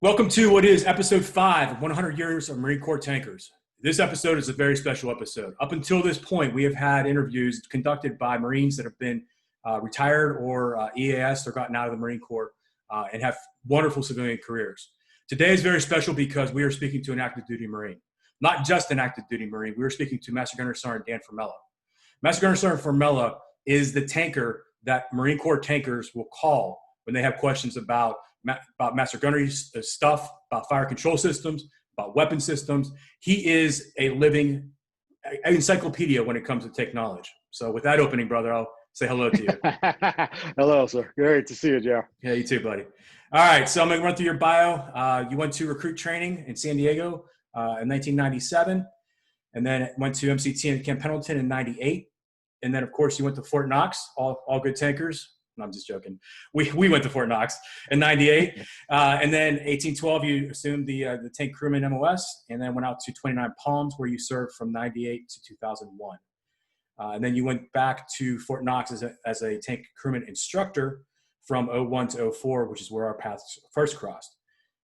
Welcome to what is episode 5 of 100 Years of Marine Corps Tankers. This episode is a very special episode. Up until this point, we have had interviews conducted by Marines that have been retired or EAS or gotten out of the Marine Corps and have wonderful civilian careers. Today is very special because we are speaking to an active duty Marine. Not just an active duty Marine, we are speaking to MGySgt Dan Formella. MGySgt Formella is the tanker that Marine Corps tankers will call when they have questions about master gunnery stuff, about fire control systems, about weapon systems. He is a living encyclopedia when it comes to tech knowledge. So with that opening, brother, I'll say hello to you. Hello, sir. Great to see you, Joe. Yeah, you too, buddy. All right, so I'm going to run through your bio. You went to recruit training in San Diego in 1997, and then went to MCT in Camp Pendleton in 98. And then, of course, you went to Fort Knox, all good tankers. No, I'm just joking. We went to Fort Knox in 98. And then 1812, you assumed the tank crewman MOS, and then went out to 29 Palms, where you served from 98 to 2001. And then you went back to Fort Knox as a tank crewman instructor from 01 to 04, which is where our paths first crossed.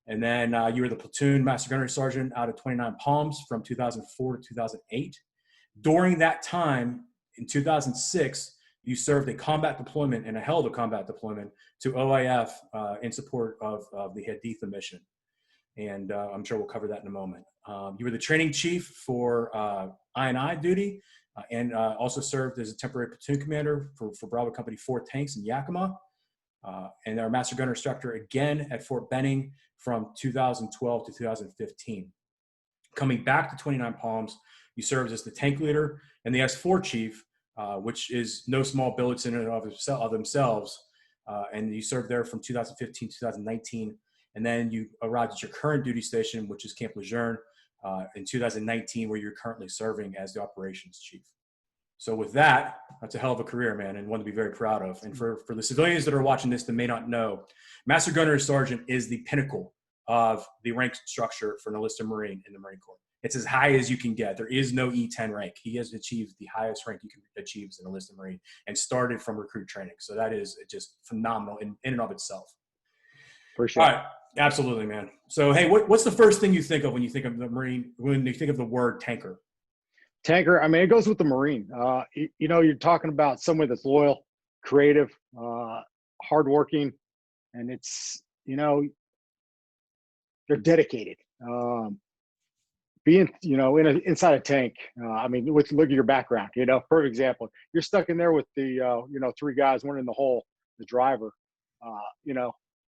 And then you were the platoon master gunnery sergeant out of 29 Palms from 2004 to 2008. During that time, in 2006, you served a combat deployment and a hell of a combat deployment to OIF in support of the Haditha mission. And I'm sure we'll cover that in a moment. You were the training chief for I&I duty and also served as a temporary platoon commander for Bravo Company 4 tanks in Yakima. And our master gunner instructor again at Fort Benning from 2012 to 2015. Coming back to 29 Palms, you served as the tank leader and the S4 chief, which is no small billets in and of themselves. And you served there from 2015 to 2019. And then you arrived at your current duty station, which is Camp Lejeune, in 2019, where you're currently serving as the operations chief. So with that, that's a hell of a career, man, and one to be very proud of. And for the civilians that are watching this that may not know, Master Gunnery Sergeant is the pinnacle of the rank structure for an enlisted Marine in the Marine Corps. It's as high as you can get. There is no E10 rank. He has achieved the highest rank you can achieve as an enlisted Marine and started from recruit training. So that is just phenomenal in and of itself. For sure. All right. Absolutely, man. So, hey, what's the first thing you think of when you think of the Marine, when you think of the word tanker? Tanker, I mean, it goes with the Marine. You're talking about someone that's loyal, creative, hardworking, and it's, they're dedicated. Being, inside a tank, look at your background, perfect example. You're stuck in there with the, 3 guys, one in the hole, the driver,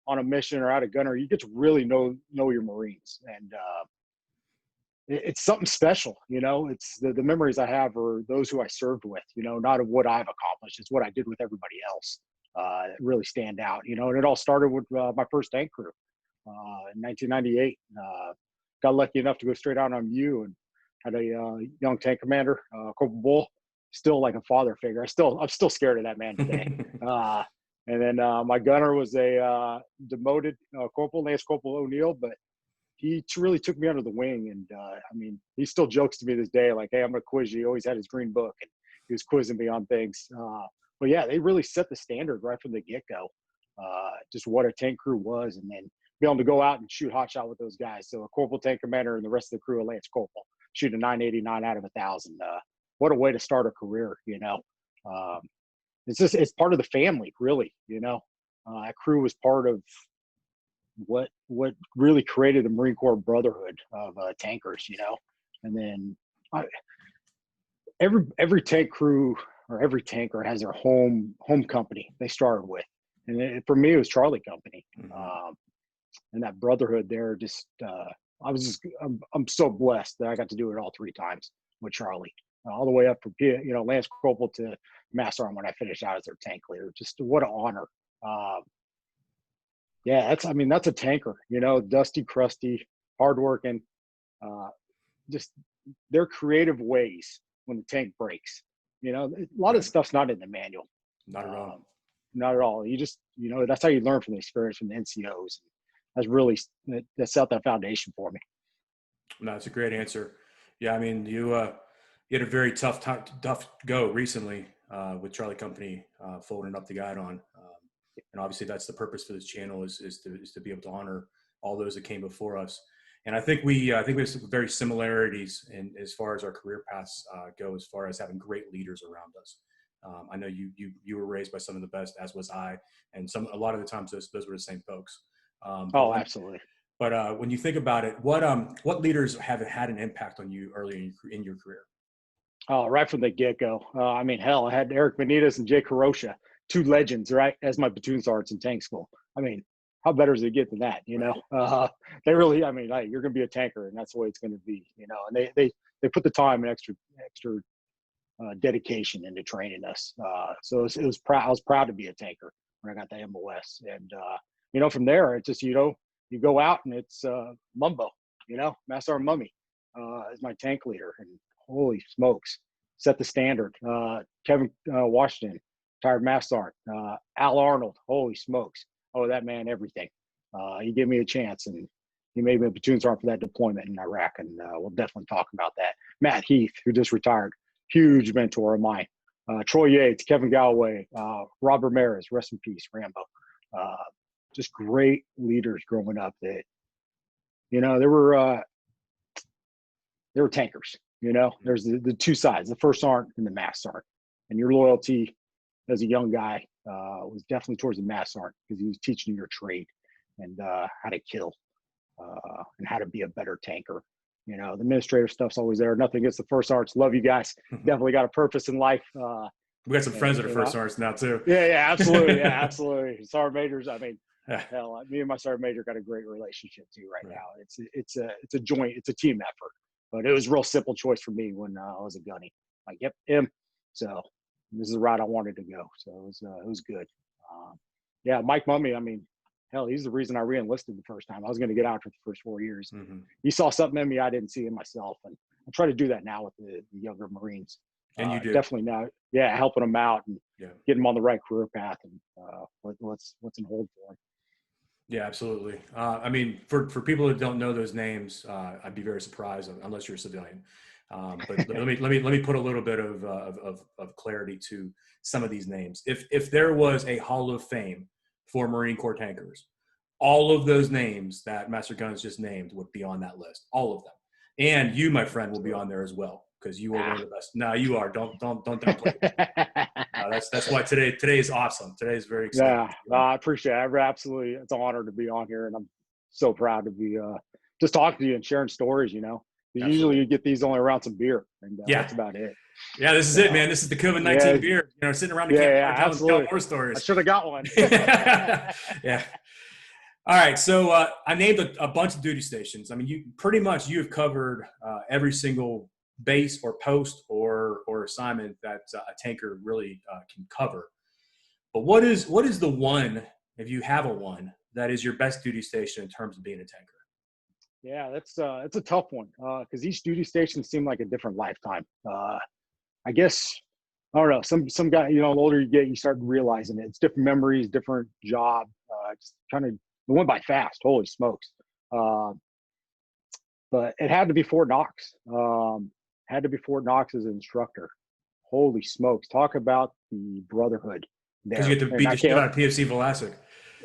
on a mission or out of gunner. You get to really know your Marines. And it's something special, it's the memories I have are those who I served with, not of what I've accomplished. It's what I did with everybody else that really stand out, and it all started with my first tank crew in 1998. Got lucky enough to go straight out on MU and had a young tank commander, Corporal Bull, still like a father figure. I'm still scared of that man today. And then my gunner was a demoted corporal, Lance Corporal O'Neill, but he really took me under the wing. And he still jokes to me this day, like, hey, I'm going to quiz you. He always had his green book and he was quizzing me on things. But yeah, they really set the standard right from the get-go, just what a tank crew was. And then be able to go out and shoot hot shot with those guys. So a corporal tank commander and the rest of the crew, a Lance Corporal, shoot a 989 out of 1,000. What a way to start a career, it's part of the family, really, That crew was part of what really created the Marine Corps brotherhood of tankers, And then every tank crew or every tanker has their home company they started with. And for me, it was Charlie Company. Mm-hmm. And that brotherhood there, I'm so blessed that I got to do it all 3 times with Charlie, all the way up from Lance Corporal to Master Sergeant when I finished out as their tank leader. Just what an honor. That's a tanker, dusty, crusty, hardworking, just their creative ways when the tank breaks. A lot of stuff's not in the manual. Not at all. Not at all. You just, that's how you learn from the experience from the NCOs. That set that foundation for me. No, that's a great answer. Yeah, you had a very tough go recently with Charlie Company folding up the guidon. And obviously that's the purpose for this channel is to be able to honor all those that came before us. And I think we have some very similarities in as far as our career paths go, as far as having great leaders around us. I know you were raised by some of the best, as was I, and a lot of the times those were the same folks. Oh, absolutely. But when you think about it, what leaders have had an impact on you early in your career? Oh, right from the get-go. I mean, hell, I had Eric Benitez and Jay Carosha, two legends, right, as my platoon sergeants in tank school. I mean, how better does it get than that, you know? They really, I mean, hey, you're going to be a tanker, and that's the way it's going to be, you know? And they put the time and extra dedication into training us. So it was proud. I was proud to be a tanker when I got the MOS. And, you know, from there, it's just, you know, you go out and it's Mumbo, you know, Master Mummy is my tank leader. And holy smokes, set the standard. Kevin Washington, retired Master Sergeant. Al Arnold, holy smokes. Oh, that man, everything. He gave me a chance, and he made me a platoon sergeant for that deployment in Iraq, and we'll definitely talk about that. Matt Heath, who just retired, huge mentor of mine. Troy Yates, Kevin Galloway, Rob Ramirez, rest in peace, Rambo. Just great leaders growing up that, you know, they were tankers. You know, there's the two sides, the first sergeant and the master sergeant. And your loyalty as a young guy was definitely towards the master sergeant, because he was teaching you your trade and how to kill and how to be a better tanker. You know, the administrative stuff's always there. Nothing against the first sergeants. Love you guys. Definitely got a purpose in life. We got some friends that are first sergeants now too. Yeah, absolutely. Yeah, absolutely. Sergeant majors. I mean, hell, me and my sergeant major got a great relationship too right now. It's a joint, it's a team effort. But it was a real simple choice for me when I was a gunny. Like, yep, him. So this is the route I wanted to go. So it was good. Yeah, Mike Mummy, I mean, hell, he's the reason I re-enlisted the first time. I was going to get out for the first 4 years. Mm-hmm. He saw something in me I didn't see in myself. And I try to do that now with the younger Marines. And you do. Definitely now. Yeah, helping them out and getting them on the right career path and what's in hold for them. Yeah, absolutely. I mean, for people who don't know those names, I'd be very surprised unless you're a civilian. But let me put a little bit of clarity to some of these names. If there was a Hall of Fame for Marine Corps tankers, all of those names that Master Guns just named would be on that list. All of them, and you, my friend, will be on there as well, because you are one of the best. No, you are. Don't downplay it. That's why today is awesome. Today is very exciting. Yeah, I appreciate it. Absolutely, it's an honor to be on here, and I'm so proud to be just talking to you and sharing stories. You know, usually you get these only around some beer, and that's about it. Yeah, this is it, man. This is the COVID-19 beer. You know, sitting around the campfire telling more stories. I should have got one. Yeah. All right, so I named a bunch of duty stations. I mean, you have covered every single base or post or assignment that a tanker really can cover. But what is the one, if you have a one, that is your best duty station in terms of being a tanker? Yeah, it's a tough one because each duty station seemed like a different lifetime. I guess, I don't know, some guy, you know, the older you get, you start realizing it. It's different memories, different job. It's kind of, it went by fast. Holy smokes. But it had to be Fort Knox. Had to be Fort Knox as an instructor. Holy smokes. Talk about the brotherhood. Because you get to beat the shit out of PFC Vlasic.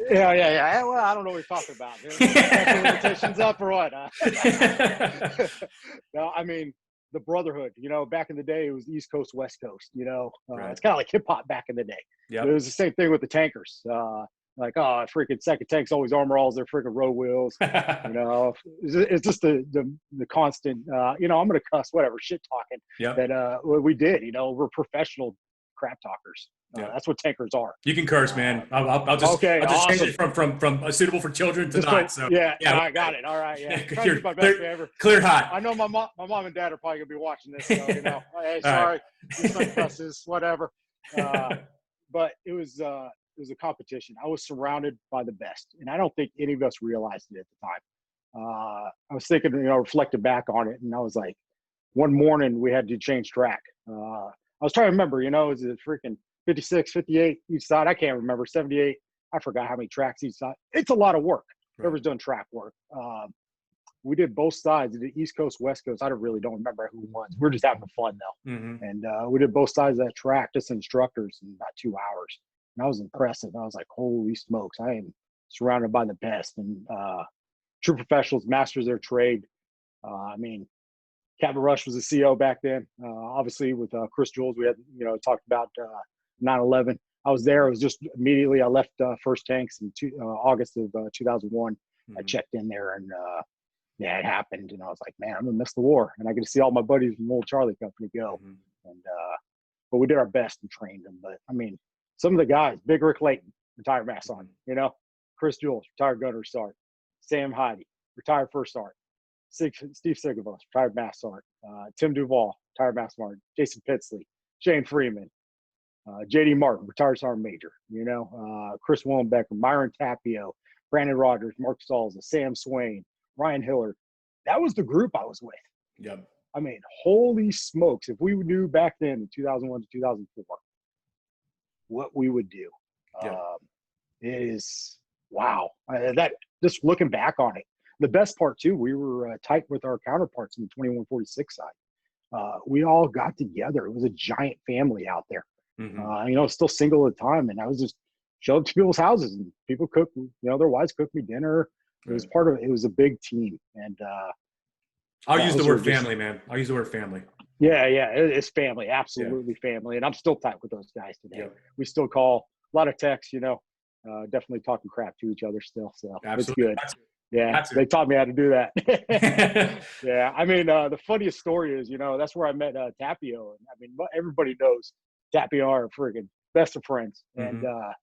Yeah. Well, I don't know what you're talking about. Limitations up or what? No, I mean, the brotherhood, you know, back in the day, it was East Coast, West Coast, you know. It's kind of like hip hop back in the day. Yep. It was the same thing with the tankers. Like, oh, freaking second tanks always armor alls their freaking row wheels. You know, it's just the constant, you know, I'm going to cuss, whatever, shit talking that we did. You know, we're professional crap talkers. That's what tankers are. You can curse, man. I'll just change it from suitable for children to not. So I got it. All right, yeah. Try to do my best favor. Clear hot. I know my mom and dad are probably gonna be watching this. So, you know, hey, sorry, these son cusses, whatever. But it was a competition. I was surrounded by the best, and I don't think any of us realized it at the time. I was thinking, you know, reflected back on it, and I was like, one morning we had to change track. I was trying to remember, you know, is it freaking 56, 58 each side? I can't remember. 78. I forgot how many tracks each side. It's a lot of work. Whoever's done track work. We did both sides. The East Coast, West Coast. I really don't remember who won. We're just having fun though. Mm-hmm. And we did both sides of that track, just instructors, in about 2 hours. And that was impressive. I was like, holy smokes, I am surrounded by the best. And true professionals, masters of their trade. I mean, Captain Rush was the CEO back then. Obviously, with Chris Jules, we had talked about 9/11. I was there. It was just immediately I left First Tanks in August of 2001. Mm-hmm. I checked in there, and yeah, it happened. And I was like, man, I'm gonna miss the war. And I get to see all my buddies from the old Charlie Company go. Mm-hmm. And but we did our best and trained them. But I mean, some of the guys, Big Rick Layton, retired Mass Sergeant. Chris Jules, retired Gunnery Sergeant. Sam Heidi, retired First Sergeant. Steve Sigavos, retired Mass Sergeant. Tim Duvall, retired Mass Sergeant. Jason Pitsley, Shane Freeman, J.D. Martin, retired Sergeant Major. Chris Willenbecker, Myron Tapio, Brandon Rogers, Mark Salza, Sam Swain, Ryan Hillard. That was the group I was with. Yep. I mean, holy smokes! If we knew back then, in 2001 to 2004, what we would do, Yep. it is wow. That just looking back on it. The best part, too, we were tight with our counterparts in the 2146 side. We all got together. It was a giant family out there. Mm-hmm. Still single at the time. And I was just showed up to people's houses and people cooked, their wives cooked me dinner. It was part of it. It was a big team. And I'll use the word family, man. I'll use the word family. Yeah. It's family. Absolutely family. And I'm still tight with those guys today. Yep. We still call a lot of texts, definitely talking crap to each other still. So Absolutely. it's good. Yeah, they taught me how to do that. Yeah, I mean, the funniest story is, that's where I met Tapio. And I mean, everybody knows Tapio are friggin' best of friends. Mm-hmm. And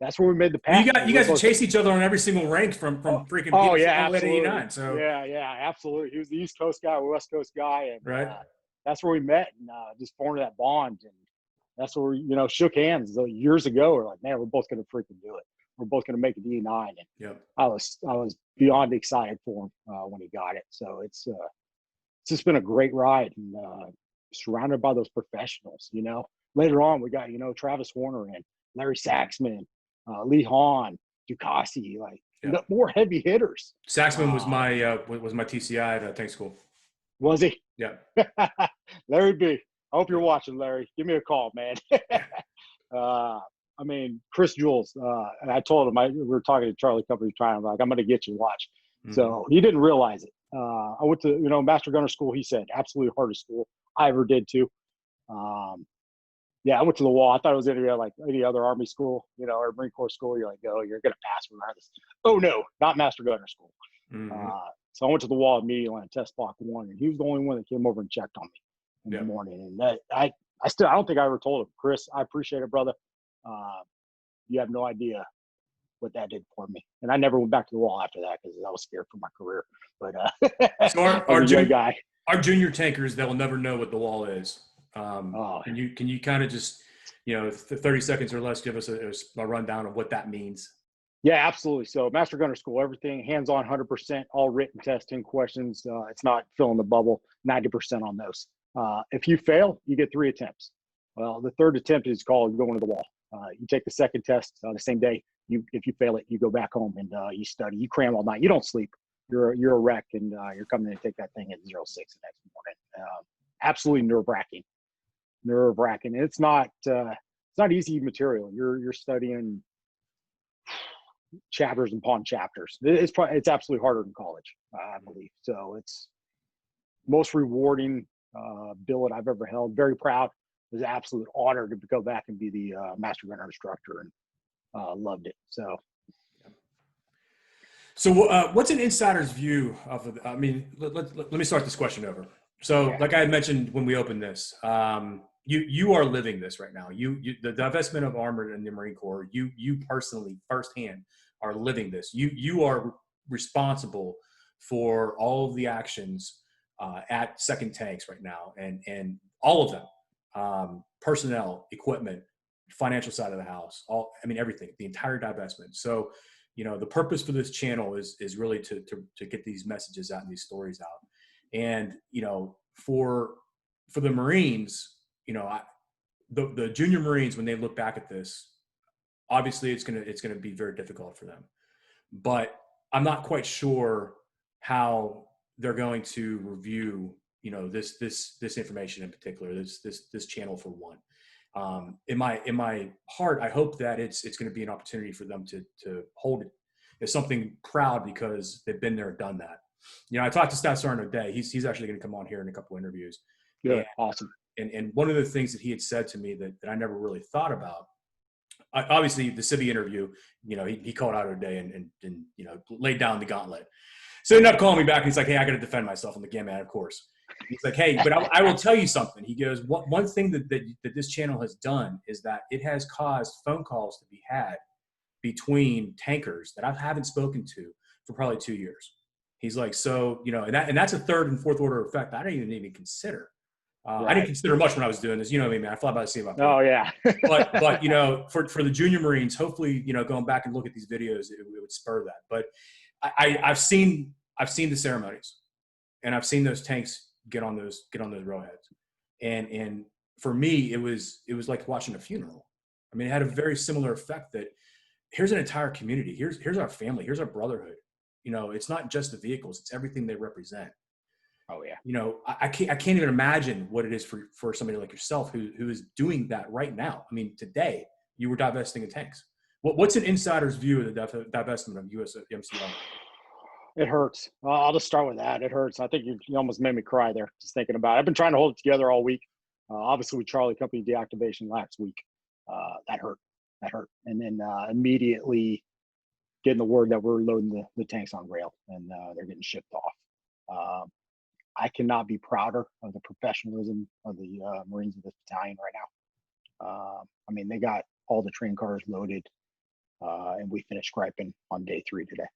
that's where we made the pact. You guys would chase each other on every single rank from freaking oh yeah, absolutely. 89. So yeah, absolutely. He was the East Coast guy, West Coast guy, and right. That's where we met and just formed that bond. And that's where we, shook hands years ago. We're like, man, we're both going to freaking do it. We're both going to make it E9. And yep. I was beyond excited for him when he got it. So it's just been a great ride and surrounded by those professionals. Later on we got Travis Warner and Larry Saxman, Lee Hahn, Ducassi, more heavy hitters. Saxman was my TCI at tank school. Was he? Yeah. Larry B. I hope you're watching, Larry. Give me a call, man. I mean, Chris Jules, and I told him, we were talking to Charlie Company trying, I'm like, I'm going to get you, watch. Mm-hmm. So he didn't realize it. I went to, Master Gunner School, he said, absolutely hardest school I ever did too. Yeah, I went to the wall. I thought it was like any other Army school, or Marine Corps school. You're like, oh, you're going to pass regardless. Oh, no, not Master Gunner School. Mm-hmm. So I went to the wall immediately on test block 1, and he was the only one that came over and checked on me in the morning. And that I don't think I ever told him, Chris, I appreciate it, brother. You have no idea what that did for me. And I never went back to the wall after that because I was scared for my career. But so our junior tankers, they'll never know what the wall is. Can you kind of just, 30 seconds or less, give us a rundown of what that means? Yeah, absolutely. So Master Gunner School, everything hands-on, 100%, all written test, 10 questions. It's not filling the bubble, 90% on those. If you fail, you get 3 attempts. Well, the third attempt is called going to the wall. You take the second test the same day. If you fail it, you go back home and you study. You cram all night. You don't sleep. You're a wreck, and you're coming in to take that thing at 06 the next morning. Absolutely nerve-wracking. And it's not easy material. You're studying chapters upon chapters. It's absolutely harder than college, I believe. So it's most rewarding billet I've ever held. Very proud. It was an absolute honor to go back and be the Master Gunner instructor, and loved it. So what's an insider's view of it? I mean, let me start this question over. So like I had mentioned when we opened this, you are living this right now. The divestment of armor in the Marine Corps, you personally firsthand are living this. You are responsible for all of the actions at Second Tanks right now, and all of them, personnel, equipment, financial side of the house, everything, the entire divestment. So, the purpose for this channel is really to get these messages out and these stories out. And, for the Marines, the junior Marines, when they look back at this, obviously it's going to be very difficult for them, but I'm not quite sure how they're going to review, this information in particular, this channel for one. In my heart, I hope that it's going to be an opportunity for them to hold is something proud because they've been there, done that. You know, I talked to Staff Sergeant O'Day. He's actually going to come on here in a couple of interviews. Yeah, And, awesome. And one of the things that he had said to me that I never really thought about, obviously the Civvy interview, you know, he called out O'Day and you know, laid down the gauntlet. So he ended up calling me back and he's like, hey, I got to defend myself. I'm like, yeah, man, of course. He's like, hey, but I will tell you something. He goes, one thing that this channel has done is that it has caused phone calls to be had between tankers that I haven't spoken to for probably 2 years. He's like, so, you know, and that's a third and fourth order effect I didn't even consider. Right. I didn't consider much when I was doing this. You know what I mean, man? I fly by the seat of my pants. Oh, yeah. but you know, for the junior Marines, hopefully, you know, going back and look at these videos, it would spur that. But I've seen the ceremonies, and I've seen those tanks get on those railheads, and for me, it was like watching a funeral. I mean, it had a very similar effect. That here's an entire community. Here's our family. Here's our brotherhood. You know, it's not just the vehicles; it's everything they represent. Oh, yeah. You know, I can't even imagine what it is for somebody like yourself who is doing that right now. I mean, today you were divesting of tanks. What's an insider's view of the divestment of USMC Armor? It hurts. I'll just start with that. It hurts. I think you almost made me cry there just thinking about it. I've been trying to hold it together all week. Obviously, with Charlie Company deactivation last week, that hurt. That hurt. And then immediately getting the word that we're loading the tanks on rail and they're getting shipped off. I cannot be prouder of the professionalism of the Marines of this battalion right now. I mean, they got all the train cars loaded, and we finished scraping on day 3 today.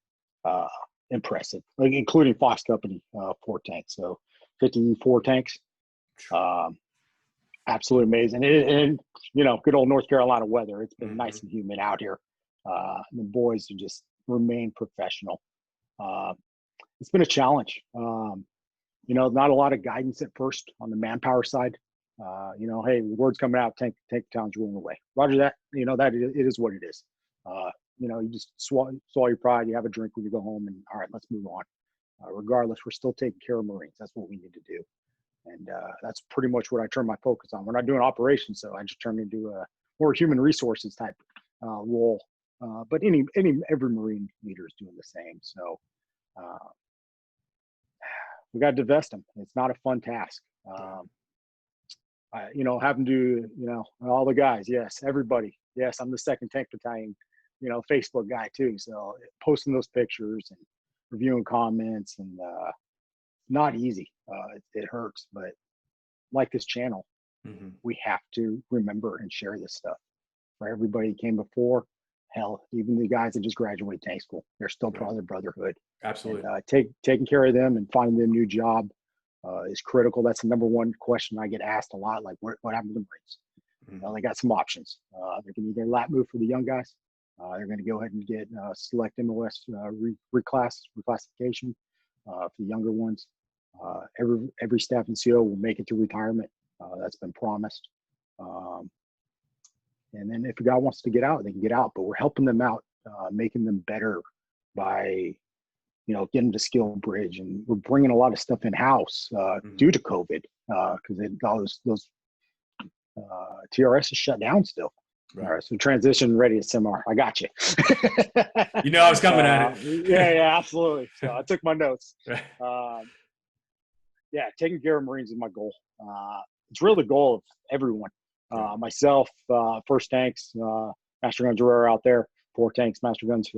Impressive, like including Fox Company 4 tanks, so 54 tanks. Absolutely amazing. And you know, good old North Carolina weather. It's been nice and humid out here. The boys have just remained professional. It's been a challenge. You know, not a lot of guidance at first on the manpower side. You know, hey, word's coming out, tank town's rolling away. Roger that. You know, that it is what it is. You know, you just swallow your pride. You have a drink when you go home, and all right, let's move on. Regardless, we're still taking care of Marines. That's what we need to do, and that's pretty much what I turn my focus on. We're not doing operations, so I just turn into a more human resources type role. But every Marine leader is doing the same. So we got to divest them. It's not a fun task. You know, having to, you know, all the guys, yes, everybody. Yes, I'm the 2nd Tank Battalion, you know, Facebook guy too. So posting those pictures and reviewing comments and not easy. It hurts, but like this channel, we have to remember and share this stuff. For everybody who came before, hell, even the guys that just graduated tank school, they're still part of the brotherhood. Absolutely. And, taking care of them and finding them a new job is critical. That's the number one question I get asked a lot. Like, what happened to the Marines? Well, they got some options. They can either lap move for the young guys. They're going to go ahead and get select MOS reclassification for the younger ones. Every staff and CO will make it to retirement. That's been promised. And then if a guy wants to get out, they can get out. But we're helping them out, making them better by, you know, getting to skill bridge, and we're bringing a lot of stuff in house due to COVID because those TRS is shut down still. Right. All right, so transition ready at Semar. I got you. You know I was coming at it. Yeah, absolutely. So I took my notes. Yeah, taking care of Marines is my goal. It's really the goal of everyone. Myself, First Tanks, Master Guns Herrera out there, 4 tanks, Master Guns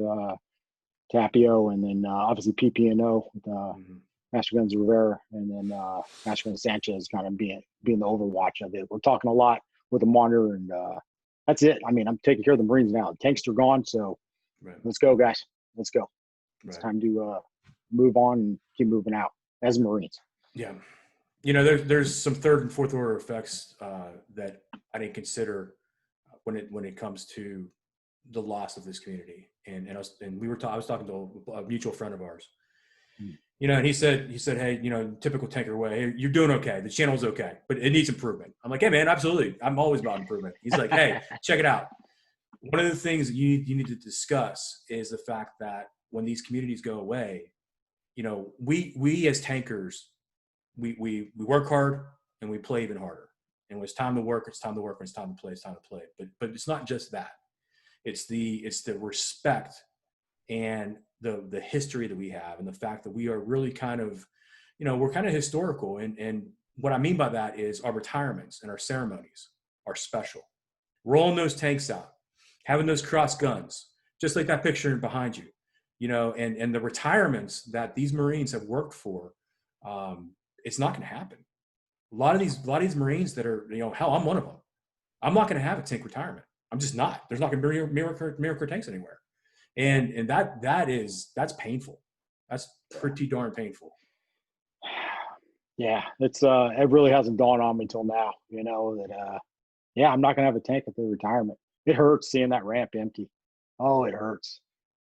Tapio, and then obviously PP&O with Master Guns Rivera, and then Master Guns Sanchez kind of being the overwatch of it. We're talking a lot with the monitor, and that's it. I mean, I'm taking care of the Marines now. The tanks are gone, so let's go, guys. Let's go. It's time to move on and keep moving out as Marines. Yeah. You know, there's some 3rd and 4th order effects that I didn't consider when it comes to the loss of this community. I was talking to a mutual friend of ours, you know, and he said, hey, you know, typical tanker way, hey, you're doing okay. The channel's okay, but it needs improvement. I'm like, hey man, absolutely. I'm always about improvement. He's like, hey, check it out. One of the things that you need to discuss is the fact that when these communities go away, you know, we as tankers, we work hard and we play even harder. And when it's time to work, it's time to work. When it's time to play, it's time to play. But it's not just that. It's the respect and the history that we have, and the fact that we are really kind of, we're kind of historical. And what I mean by that is our retirements and our ceremonies are special. Rolling those tanks out, having those cross guns, just like that picture behind you, and the retirements that these Marines have worked for, it's not going to happen. A lot of these Marines that are, hell, I'm one of them. I'm not going to have a tank retirement. I'm just not. There's not going to be miracle tanks anywhere. And that's painful. That's pretty darn painful. Yeah, it's it really hasn't dawned on me till now, that I'm not gonna have a tank at the retirement. It hurts seeing that ramp empty. Oh, it hurts.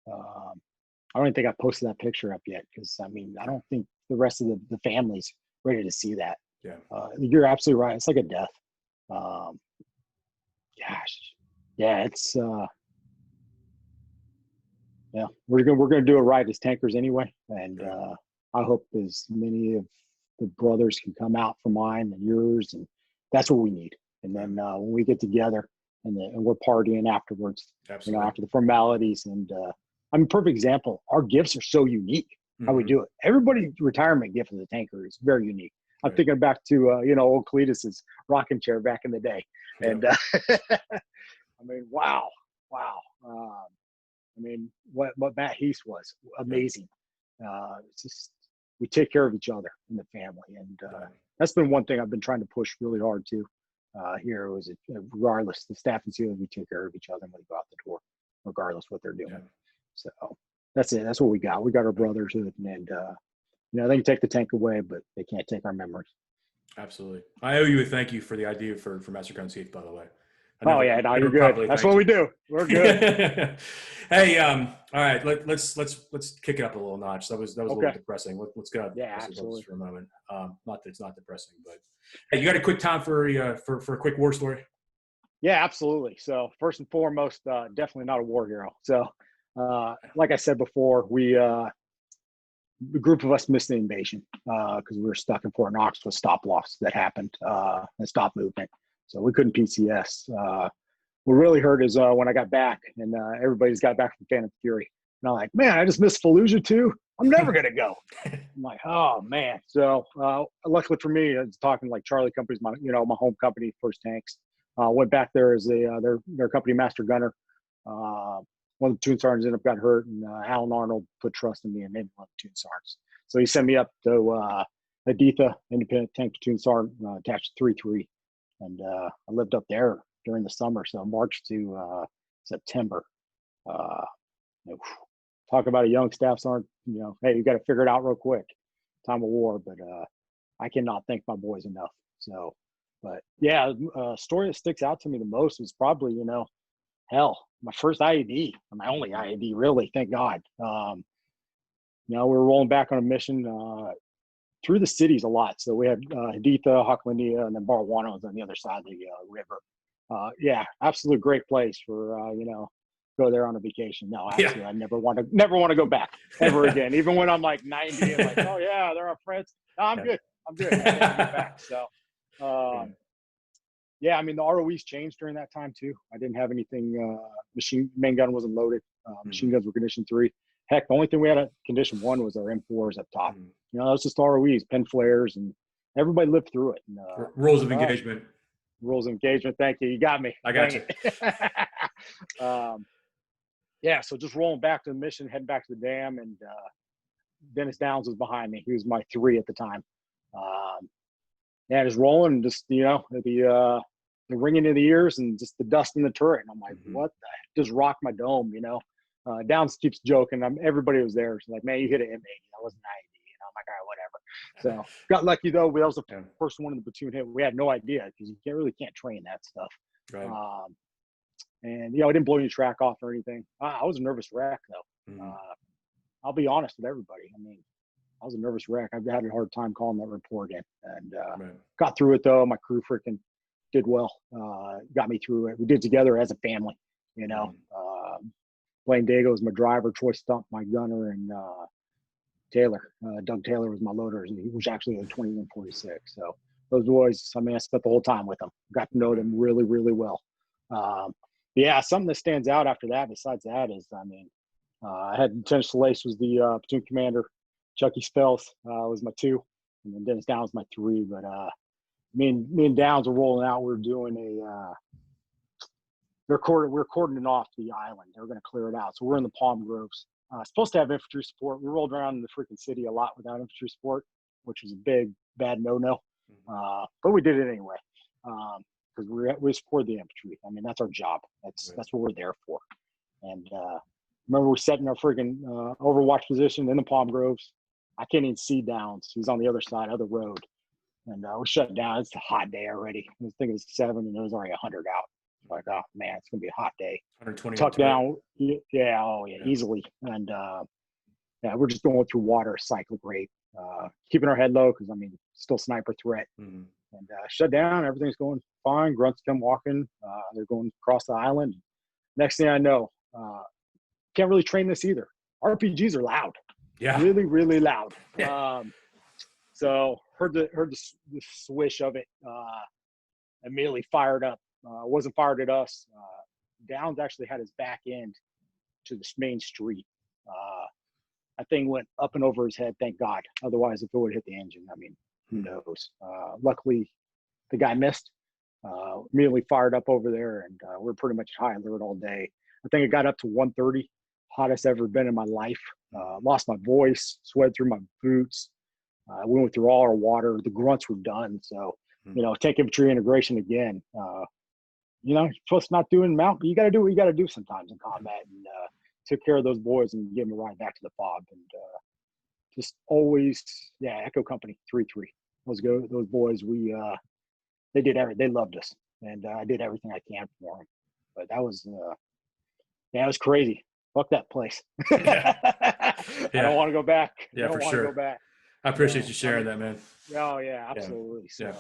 I don't even think I posted that picture up yet because I don't think the rest of the family's ready to see that. Yeah. You're absolutely right. It's like a death. Gosh, yeah, it's yeah, we're gonna do it right as tankers anyway, and I hope as many of the brothers can come out for mine and yours, and that's what we need. And then when we get together and we're partying afterwards, Absolutely. After the formalities, and perfect example. Our gifts are so unique. How we do it. Everybody's retirement gift as a tanker is very unique. I'm thinking back to old Cletus's rocking chair back in the day, and wow. What Matt Heath was amazing. It's just we take care of each other in the family, and that's been one thing I've been trying to push really hard too. Here was regardless, the staff and SEALs, we take care of each other when we go out the door, regardless what they're doing. Yeah. So that's it. That's what we got. We got our brothers, and they can take the tank away, but they can't take our memories. Absolutely. I owe you a thank you for the idea for Master Gun Safe, by the way. No, you're good. That's what we do. We're good. Hey, all right. Let's kick it up a little notch. That was a little depressing. Let's go. Yeah, absolutely. For a moment. Not that it's not depressing, but hey, you got a quick time for a quick war story? Yeah, absolutely. So first and foremost, definitely not a war hero. So, like I said before, the group of us missed the invasion because we were stuck in Fort Knox with stop loss that happened and stop movement. So we couldn't PCS. What really hurt is when I got back and everybody's got back from Phantom Fury. And I'm like, man, I just missed Fallujah too. I'm never going to go. I'm like, oh, man. So luckily for me, I was talking like Charlie Company's my home company, First Tanks. Went back there as their company master gunner. One of the platoon sergeants ended up got hurt, and Alan Arnold put trust in me and made me one of the platoon sergeants. So he sent me up to Aditha, independent tank platoon sergeant, attached to 3-3. And I lived up there during the summer, so March to September. Talk about a young staff sergeant, hey, you got to figure it out real quick. Time of war, but I cannot thank my boys enough. So, but yeah, story that sticks out to me the most is probably, my first IED, my only IED, really, thank God. We were rolling back on a mission through the cities a lot. So we had Haditha, Haklandia, and then Barwana was on the other side of the river. Absolute great place for go there on a vacation. No, actually, I never want to go back ever again. Even when I'm like 90 and like, oh yeah, they're our friends. No, I'm good. I can't get back. So, the ROEs changed during that time too. I didn't have anything. Main gun wasn't loaded. Machine guns were condition 3. Heck, the only thing we had at condition 1 was our M4s up top. That was just ROEs, pen flares, and everybody lived through it. And, rules of engagement. Rules of engagement. Thank you. You got me. I got you. So just rolling back to the mission, heading back to the dam, and Dennis Downs was behind me. He was my 3 at the time. Just rolling, just the ringing in the ears and just the dust in the turret. And I'm like, what the heck? Just rocked my dome, Downs keeps joking. Everybody was there. She's like, man, you hit an M80. That wasn't an IED. I'm like, all right, whatever. So got lucky though. That was the first one in the platoon hit. We had no idea because you can't train that stuff. Right. And I didn't blow any track off or anything. I was a nervous wreck though. I'll be honest with everybody. I was a nervous wreck. I've had a hard time calling that report in, and got through it though. My crew freaking did well. Got me through it. We did together as a family. Blaine Dago was my driver. Troy Stump, my gunner, and Taylor. Doug Taylor was my loader. He was actually in 2146. So those boys, I spent the whole time with them. Got to know them really, really well. Something that stands out after that, besides that, is I had Lieutenant Salace was the platoon commander. Chucky Spells was my 2, and then Dennis Downs my 3. But me and Downs were rolling out. We were doing we're cordoning off the island. They were going to clear it out. So we're in the palm groves. Supposed to have infantry support. We rolled around in the freaking city a lot without infantry support, which was a big, bad no-no. But we did it anyway because we support the infantry. I mean, that's our job. That's what we're there for. And remember, we sat in our freaking overwatch position in the palm groves. I can't even see Downs. He's on the other side of the road. And we shut down. It's a hot day already. I think it was 7, and there was already 100 out. Like, oh man, it's gonna be a hot day. 120. Tuck down, yeah, easily. And we're just going through water, cyclic rate, keeping our head low because I mean, still sniper threat. And shut down. Everything's going fine. Grunts come walking. They're going across the island. Next thing I know, can't really train this either. RPGs are loud. Yeah, really, really loud. So heard the swish of it. Immediately fired up. Wasn't fired at us. Downs actually had his back end to the main street. That thing went up and over his head, thank God. Otherwise, if it would hit the engine, I mean, who knows? Luckily, the guy missed. Immediately fired up over there, and we're pretty much high alert all day. I think it got up to 130, hottest ever been in my life. Lost my voice, sweat through my boots. We went through all our water. The grunts were done. So, tank infantry integration again. You're supposed to not doing mount, but you got to do what you got to do sometimes in combat. And took care of those boys and gave them a ride back to the fob. And just always, Echo Company 3-3. Those boys, they did everything. They loved us, and I did everything I can for them. But that was, it was crazy. Fuck that place. I don't want to go back. Yeah, for sure. Go back. I appreciate you sharing that, man. Oh yeah, absolutely. So,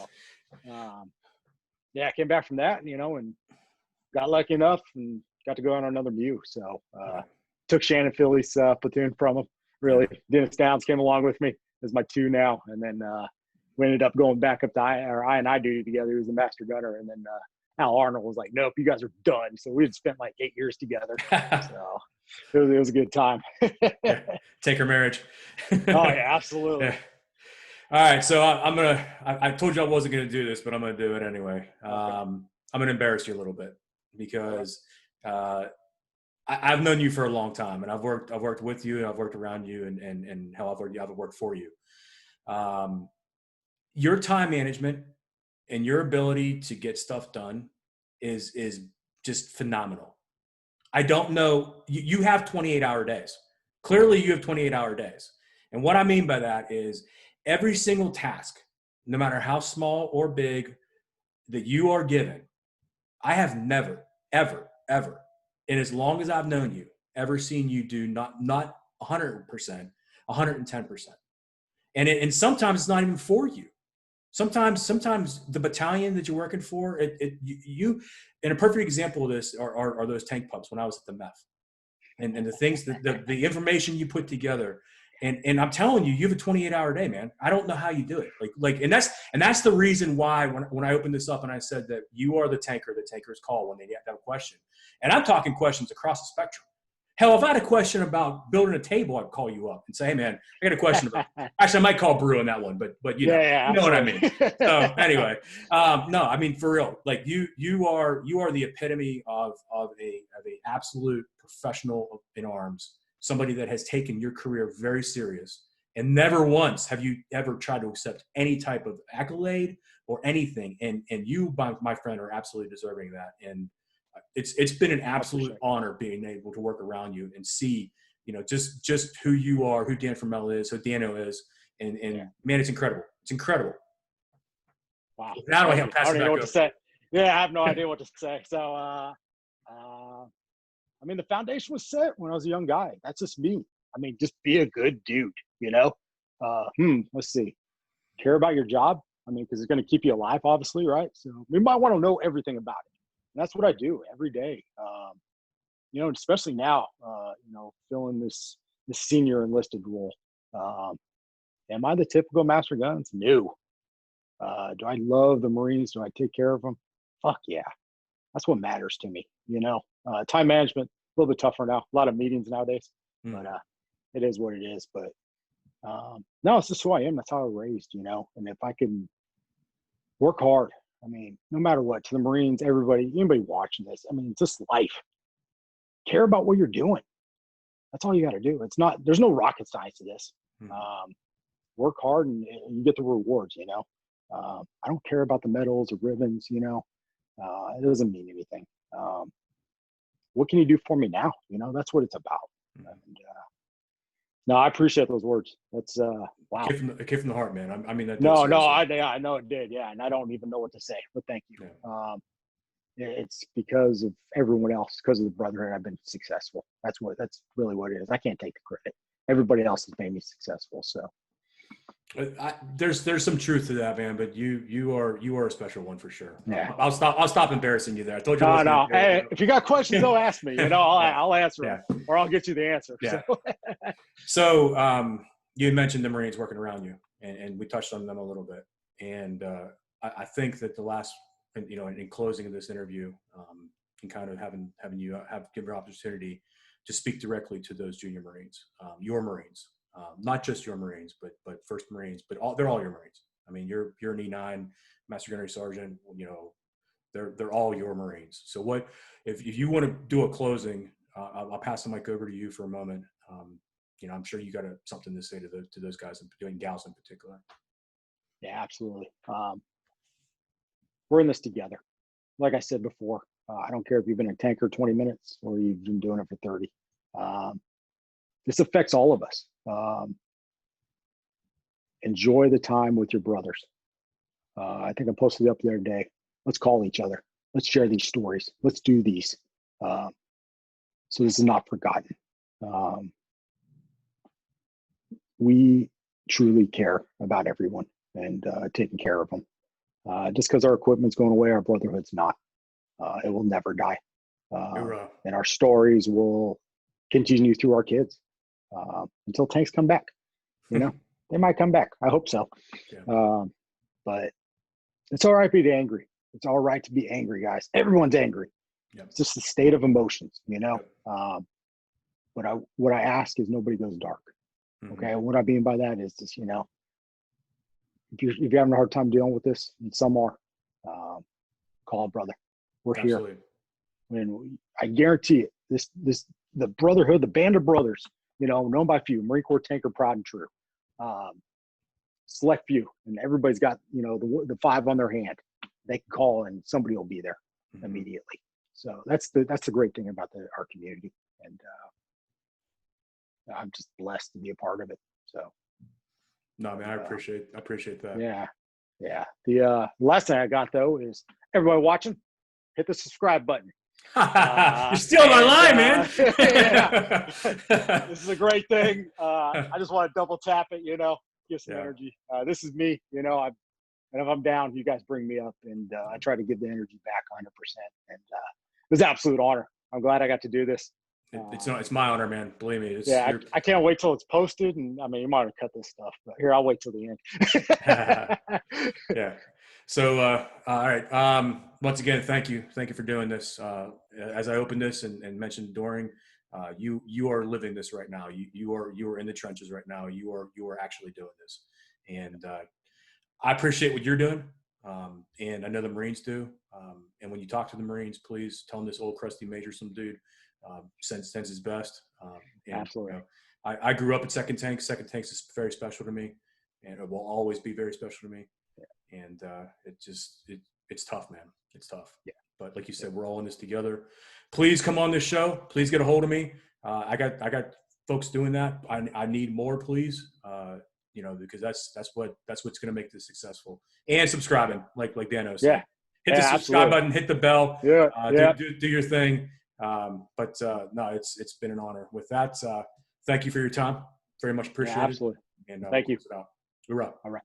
I came back from that, and got lucky enough and got to go on another view. So, took Shannon Philly's platoon from him. Really, Dennis Downs came along with me as my 2 now, and then we ended up going back up to I and I duty together. He was the master gunner, and then Al Arnold was like, "Nope, you guys are done." So we had spent like 8 years together. So it was a good time. Take her marriage. Oh yeah, absolutely. Yeah. All right, so I told you I wasn't gonna do this, but I'm gonna do it anyway. I'm gonna embarrass you a little bit because I've known you for a long time, and I've worked with you, and I've worked around you, and how I've worked for you. Your time management and your ability to get stuff done is just phenomenal. I don't know. You have 28-hour days. Clearly, you have 28-hour days. And what I mean by that is every single task, no matter how small or big, that you are given, I have never, ever, ever, and as long as I've known you, ever seen you do not 100%, 110%. And sometimes it's not even for you. Sometimes the battalion that you're working for, you, and a perfect example of this are those tank pups when I was at the MEF, and the things that the information you put together, and I'm telling you, you have a 28-hour day, man. I don't know how you do it. And that's the reason why when I opened this up and I said that you are the tanker that tankers call when they have a question, and I'm talking questions across the spectrum. Hell, if I had a question about building a table, I'd call you up and say, "Hey, man, I got a question about." Actually, I might call Brew on that one, but you know what I mean. So anyway, no, I mean for real, like you are the epitome of a absolute professional in arms, somebody that has taken your career very serious, and never once have you ever tried to accept any type of accolade or anything. And you, my friend, are absolutely deserving of that. And it's been an absolute honor being able to work around you and see, just who you are, who Dan Formella is, who Daniel is. And man, it's incredible. It's incredible. Wow. Now I don't know what to say. Yeah, I have no idea what to say. So, I mean, the foundation was set when I was a young guy. That's just me. I mean, just be a good dude, let's see. Care about your job. I mean, because it's going to keep you alive, obviously, right? So we might want to know everything about it. And that's what I do every day. Especially now, filling this senior enlisted role. Am I the typical master guns? No. Do I love the Marines? Do I take care of them? Fuck yeah. That's what matters to me. Time management, a little bit tougher now. A lot of meetings nowadays. but it is what it is. But no, it's just who I am. That's how I was raised, you know. And if I can work hard, I mean, no matter what, to the Marines, everybody, anybody watching this, I mean, it's just life. Care about what you're doing. That's all you got to do. It's not, there's no rocket science to this. Work hard and you get the rewards, you know. I don't care about the medals or ribbons, you know. It doesn't mean anything. What can you do for me now? You know, that's what it's about. And, no, I appreciate those words. That's wow. A kid from the heart, man. I mean that. No, I know it did. Yeah, and I don't even know what to say. But thank you. Yeah. It's because of everyone else, because of the brotherhood. I've been successful. That's really what it is. I can't take the credit. Everybody else has made me successful. So there's some truth to that, man. But you are a special one for sure. Yeah. I'll stop embarrassing you there. I told you. No. Hey, if you got questions, don't ask me. You know, I'll answer them, or I'll get you the answer. Yeah. So you mentioned the Marines working around you, and we touched on them a little bit. And I think that the last, you know, in closing of this interview, and kind of having you give your opportunity to speak directly to those junior Marines, your Marines, not just your Marines, but First Marines, but they're all your Marines. I mean, you're an E9 Master Gunnery Sergeant. You know, they're all your Marines. So what if you want to do a closing? I'll pass the mic over to you for a moment. You know, I'm sure you got something to say to those guys and doing gals in particular. Yeah, absolutely. We're in this together. Like I said before, I don't care if you've been a tanker 20 minutes or you've been doing it for 30. This affects all of us. Enjoy the time with your brothers. I think I posted it up the other day. Let's call each other. Let's share these stories. Let's do these. So this is not forgotten. We truly care about everyone and taking care of them. Just because our equipment's going away, our brotherhood's not. It will never die. And our stories will continue through our kids until tanks come back. You know, they might come back. I hope so. Yeah. But it's all right to be angry. It's all right to be angry, guys. Everyone's angry. Yep. It's just the state of emotions, you know. But what I ask is nobody goes dark. Okay, what I mean by that is just, you know, if you're having a hard time dealing with this, and some are, call a brother. We're Absolutely. Here. And I guarantee it. The brotherhood, the band of brothers, you know, known by few, Marine Corps tanker, proud and true. Select few, and everybody's got, you know, the 5 on their hand. They can call, and somebody will be there immediately. So that's the great thing about our community, and I'm just blessed to be a part of it. So, no, man, I appreciate that. Yeah. The last thing I got though is everybody watching, hit the subscribe button. You're stealing my line, man. This is a great thing. I just want to double tap it, you know, get some energy. This is me, you know. And if I'm down, you guys bring me up, and I try to give the energy back 100%. And it was an absolute honor. I'm glad I got to do this. It's my honor, man. Believe me. I can't wait till it's posted. And I mean, you might have cut this stuff, but here, I'll wait till the end. Yeah. So, all right. Once again, thank you for doing this. As I opened this and mentioned during, you are living this right now. You are in the trenches right now. You are actually doing this, and I appreciate what you're doing. And I know the Marines do. And when you talk to the Marines, please tell them this old crusty major, some dude, sends his best. And, Absolutely. You know, I grew up at Second Tanks. Second Tanks is very special to me, and it will always be very special to me. Yeah. And it's tough, man. It's tough. Yeah. But like you said, we're all in this together. Please come on this show. Please get a hold of me. I got folks doing that. I need more, please. You know, because that's what's going to make this successful. And subscribing, like Dano said. Yeah. Hit the subscribe button, hit the bell. Yeah. Do your thing. No, it's been an honor. With that, thank you for your time. Very much appreciated. Absolutely. And thank you. We're up. All right.